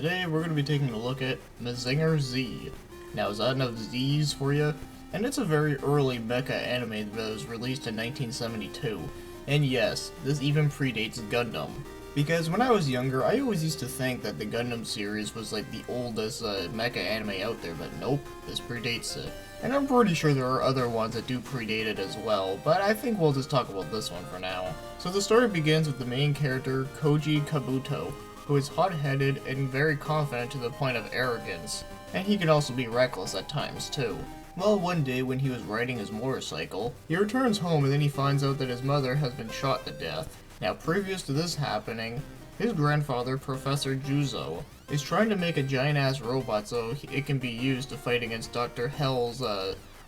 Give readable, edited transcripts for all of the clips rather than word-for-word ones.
today we're going to be taking a look at Mazinger Z. Now, is that enough Z's for you? And it's a very early mecha anime that was released in 1972. And yes, this even predates Gundam. Because when I was younger, I always used to think that the Gundam series was like the oldest mecha anime out there, but nope, this predates it. And I'm pretty sure there are other ones that do predate it as well, but I think we'll just talk about this one for now. So the story begins with the main character, Koji Kabuto, who is hot-headed and very confident to the point of arrogance, and he can also be reckless at times too. Well, one day when he was riding his motorcycle, he returns home and then he finds out that his mother has been shot to death. Now, previous to this happening, his grandfather, Professor Juzo, is trying to make a giant-ass robot so it can be used to fight against Dr. Hell's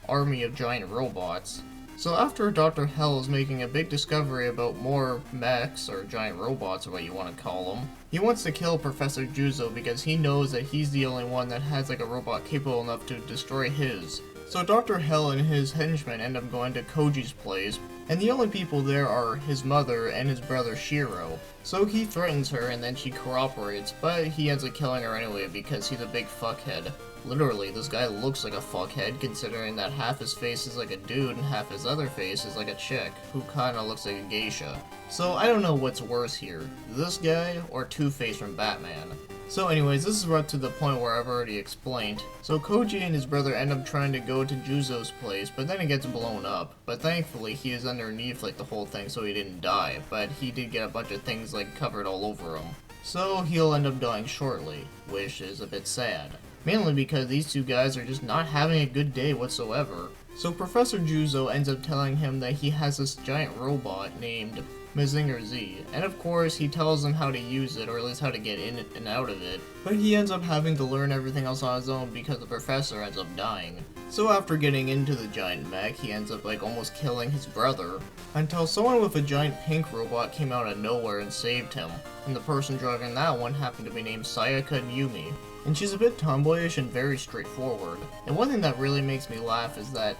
army of giant robots. So after Dr. Hell is making a big discovery about more mechs, or giant robots or what you want to call them, he wants to kill Professor Juzo because he knows that he's the only one that has like a robot capable enough to destroy his. So Dr. Hell and his henchmen end up going to Koji's place, and the only people there are his mother and his brother Shiro. So he threatens her and then she cooperates, but he ends up killing her anyway because he's a big fuckhead. Literally, this guy looks like a fuckhead considering that half his face is like a dude and half his other face is like a chick, who kinda looks like a geisha. So I don't know what's worse here, this guy or Two-Face from Batman. So anyways, this is right to the point where I've already explained. So Koji and his brother end up trying to go to Juzo's place, but then it gets blown up. But thankfully, he is underneath like the whole thing so he didn't die, but he did get a bunch of things like covered all over him. So he'll end up dying shortly, which is a bit sad. Mainly because these two guys are just not having a good day whatsoever. So Professor Juzo ends up telling him that he has this giant robot named Mazinger Z, and of course he tells him how to use it, or at least how to get in and out of it, but he ends up having to learn everything else on his own because the professor ends up dying. So after getting into the giant mech, he ends up like almost killing his brother, until someone with a giant pink robot came out of nowhere and saved him, and the person driving that one happened to be named Sayaka Yumi. And she's a bit tomboyish and very straightforward. And one thing that really makes me laugh is that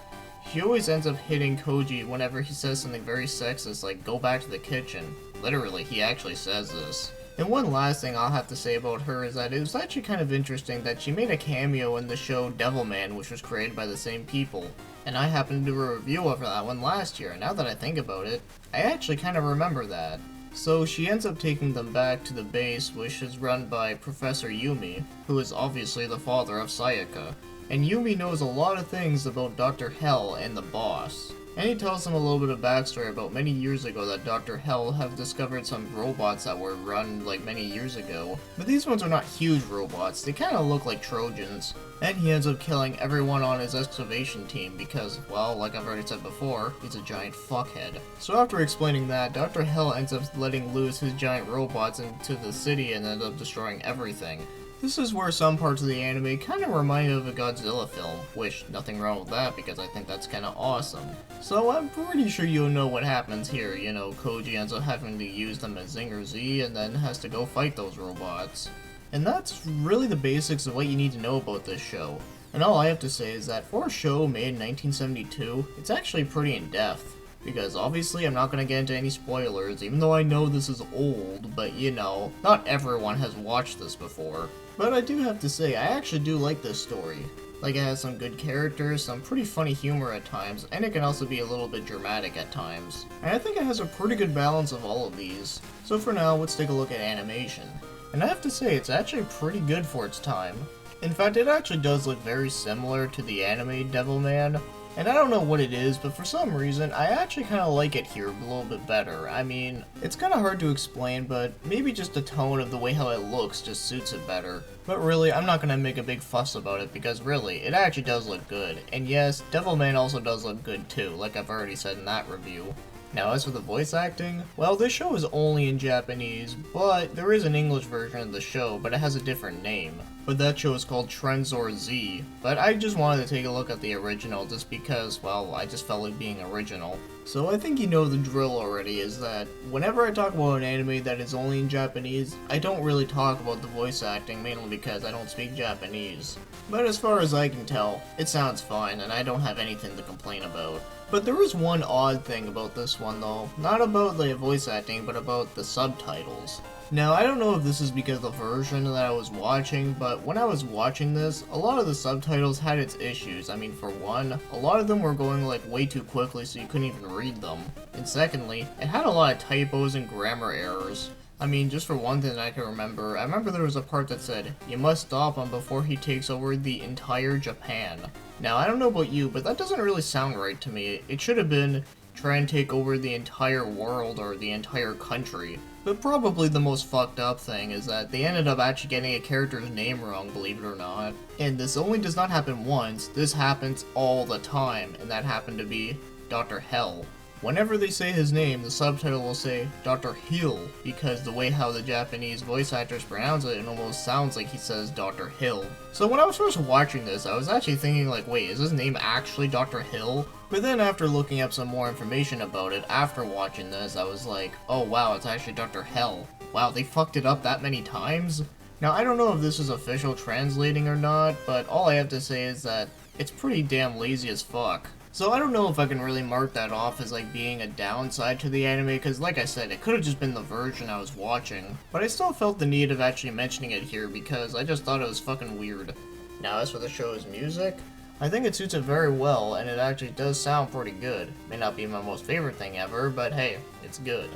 she always ends up hitting Koji whenever he says something very sexist like, go back to the kitchen. Literally, he actually says this. And one last thing I'll have to say about her is that it was actually kind of interesting that she made a cameo in the show Devilman, which was created by the same people. And I happened to do a review of that one last year, and now that I think about it, I actually kind of remember that. So she ends up taking them back to the base, which is run by Professor Yumi, who is obviously the father of Sayaka. And Yumi knows a lot of things about Dr. Hell and the boss. And he tells them a little bit of backstory about many years ago that Dr. Hell have discovered some robots that were run like many years ago. But these ones are not huge robots, they kinda look like Trojans. And he ends up killing everyone on his excavation team because, well, like I've already said before, he's a giant fuckhead. So after explaining that, Dr. Hell ends up letting loose his giant robots into the city and ends up destroying everything. This is where some parts of the anime kind of remind me of a Godzilla film, which, nothing wrong with that because I think that's kind of awesome. So I'm pretty sure you'll know what happens here, you know, Koji ends up having to use the Mazinger Z and then has to go fight those robots. And that's really the basics of what you need to know about this show. And all I have to say is that for a show made in 1972, it's actually pretty in-depth. Because obviously I'm not going to get into any spoilers, even though I know this is old, but you know, not everyone has watched this before. But I do have to say, I actually do like this story. Like, it has some good characters, some pretty funny humor at times, and it can also be a little bit dramatic at times. And I think it has a pretty good balance of all of these. So for now, let's take a look at animation. And I have to say, it's actually pretty good for its time. In fact, it actually does look very similar to the anime Devilman. And I don't know what it is, but for some reason, I actually kind of like it here a little bit better. I mean, it's kind of hard to explain, but maybe just the tone of the way how it looks just suits it better. But really, I'm not going to make a big fuss about it, because really, it actually does look good. And yes, Devilman also does look good too, like I've already said in that review. Now, as for the voice acting, well, this show is only in Japanese, but there is an English version of the show, but it has a different name. But that show is called Trenzor Z, but I just wanted to take a look at the original just because, well, I just felt like being original. So I think you know the drill already, is that whenever I talk about an anime that is only in Japanese, I don't really talk about the voice acting, mainly because I don't speak Japanese. But as far as I can tell, it sounds fine, and I don't have anything to complain about. But there is one odd thing about this one though, not about the voice acting, but about the subtitles. Now, I don't know if this is because of the version that I was watching, but when I was watching this, a lot of the subtitles had its issues. I mean, for one, a lot of them were going like way too quickly so you couldn't even read them. And secondly, it had a lot of typos and grammar errors. I mean, just for one thing that I can remember, I remember there was a part that said, "You must stop him before he takes over the entire Japan." Now, I don't know about you, but that doesn't really sound right to me. It should have been, "Try and take over the entire world or the entire country." But probably the most fucked up thing is that they ended up actually getting a character's name wrong, believe it or not. And this only does not happen once, this happens all the time, and that happened to be Dr. Hell. Whenever they say his name, the subtitle will say Dr. Hill, because the way how the Japanese voice actors pronounce it, it almost sounds like he says Dr. Hill. So when I was first watching this, I was actually thinking like, wait, is his name actually Dr. Hill? But then after looking up some more information about it, after watching this, I was like, oh wow, it's actually Dr. Hell. Wow, they fucked it up that many times? Now, I don't know if this is official translating or not, but all I have to say is that it's pretty damn lazy as fuck. So I don't know if I can really mark that off as like being a downside to the anime, because like I said, it could have just been the version I was watching. But I still felt the need of actually mentioning it here because I just thought it was fucking weird. Now as for the show's music, I think it suits it very well, and it actually does sound pretty good. May not be my most favorite thing ever, but hey, it's good.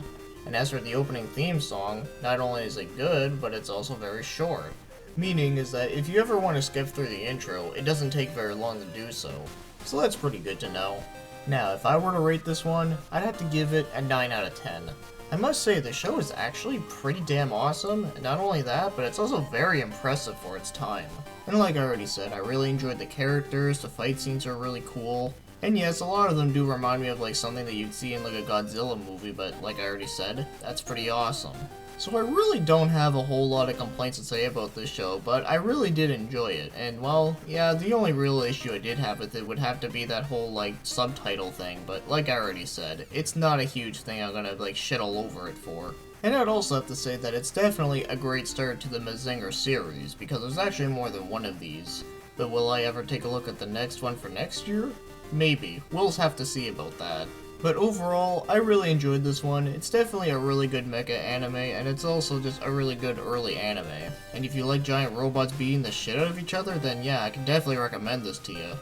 And as for the opening theme song, not only is it good, but it's also very short. Meaning is that if you ever want to skip through the intro, it doesn't take very long to do so. So that's pretty good to know. Now, if I were to rate this one, I'd have to give it a 9 out of 10. I must say, the show is actually pretty damn awesome, and not only that, but it's also very impressive for its time. And like I already said, I really enjoyed the characters, the fight scenes are really cool, and yes, a lot of them do remind me of like something that you'd see in like a Godzilla movie, but like I already said, that's pretty awesome. So I really don't have a whole lot of complaints to say about this show, but I really did enjoy it, and well, yeah, the only real issue I did have with it would have to be that whole, like, subtitle thing, but like I already said, it's not a huge thing I'm gonna, like, shit all over it for. And I'd also have to say that it's definitely a great start to the Mazinger series, because there's actually more than one of these. But will I ever take a look at the next one for next year? Maybe. We'll have to see about that. But overall, I really enjoyed this one. It's definitely a really good mecha anime, and it's also just a really good early anime. And if you like giant robots beating the shit out of each other, then yeah, I can definitely recommend this to you.